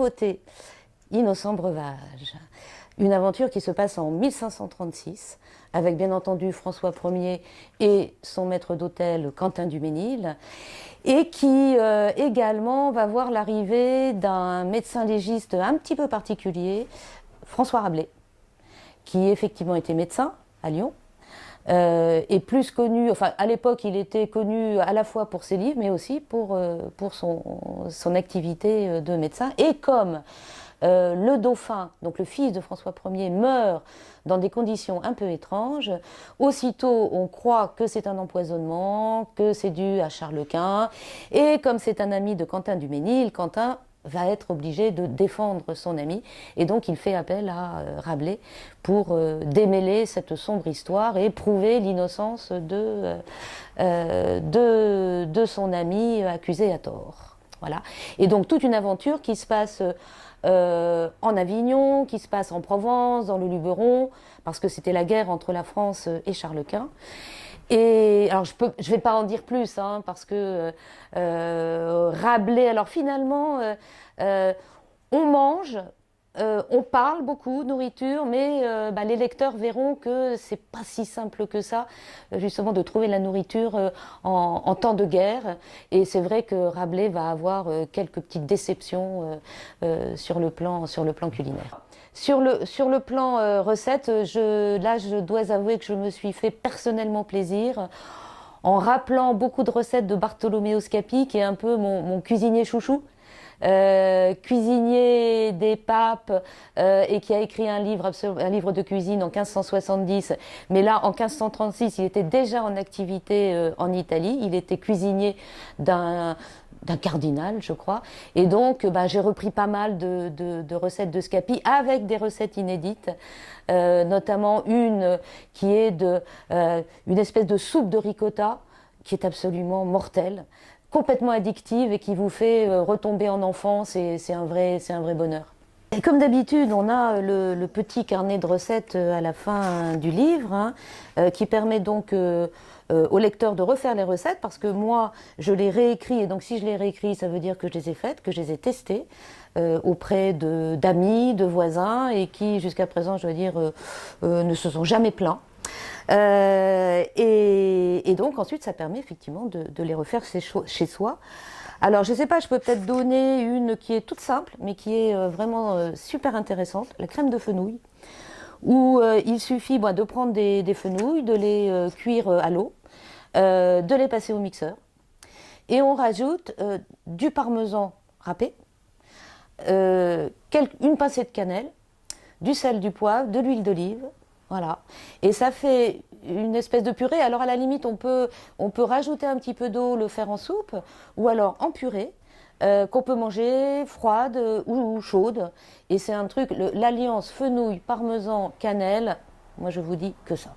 nouveauté, Innocent Breuvage. Une aventure qui se passe en 1536, avec bien entendu François Ier et son maître d'hôtel Quentin du Mesnil, et qui également va voir l'arrivée d'un médecin légiste un petit peu particulier, François Rabelais, qui effectivement était médecin à Lyon, et plus connu, enfin à l'époque il était connu à la fois pour ses livres, mais aussi pour son activité de médecin. Et comme le dauphin, donc le fils de François Ier, meurt dans des conditions un peu étranges, aussitôt on croit que c'est un empoisonnement, que c'est dû à Charles Quint, et comme c'est un ami de Quentin du Mesnil, Quentin va être obligé de défendre son ami, et donc il fait appel à Rabelais pour démêler cette sombre histoire et prouver l'innocence de son ami accusé à tort. Voilà. Et donc toute une aventure qui se passe en Avignon, qui se passe en Provence, dans le Luberon, parce que c'était la guerre entre la France et Charles Quint. Et alors je vais pas en dire plus, hein, parce que Rabelais, alors finalement, on mange, on parle beaucoup, nourriture, mais les lecteurs verront que c'est pas si simple que ça, justement, de trouver la nourriture en temps de guerre. Et c'est vrai que Rabelais va avoir quelques petites déceptions sur le plan culinaire. Sur le plan recette, je dois avouer que je me suis fait personnellement plaisir en rappelant beaucoup de recettes de Bartolomeo Scapi, qui est un peu mon cuisinier chouchou. Cuisinier des papes et qui a écrit un livre de cuisine en 1570, mais là en 1536 il était déjà en activité en Italie, il était cuisinier d'un cardinal, je crois, et donc j'ai repris pas mal de recettes de Scapi avec des recettes inédites, notamment une qui est une espèce de soupe de ricotta qui est absolument mortelle, complètement addictive et qui vous fait retomber en enfance, et c'est un vrai bonheur. Et comme d'habitude, on a le petit carnet de recettes à la fin du livre, hein, qui permet donc au lecteur de refaire les recettes, parce que moi, je les réécris, et donc si je les réécris, ça veut dire que je les ai faites, que je les ai testées auprès d'amis, de voisins, et qui, jusqu'à présent, je dois dire, ne se sont jamais plaints. Et donc ensuite ça permet effectivement de les refaire chez soi. Alors je ne sais pas, je peux peut-être donner une qui est toute simple mais qui est vraiment super intéressante, la crème de fenouil, où il suffit de prendre des fenouils, de les cuire à l'eau, de les passer au mixeur, et on rajoute du parmesan râpé, une pincée de cannelle, du sel, du poivre, de l'huile d'olive. Voilà. Et ça fait une espèce de purée. Alors à la limite, on peut rajouter un petit peu d'eau, le faire en soupe, ou alors en purée, qu'on peut manger froide ou chaude. Et c'est un truc, l'alliance fenouil, parmesan, cannelle, moi je vous dis que ça.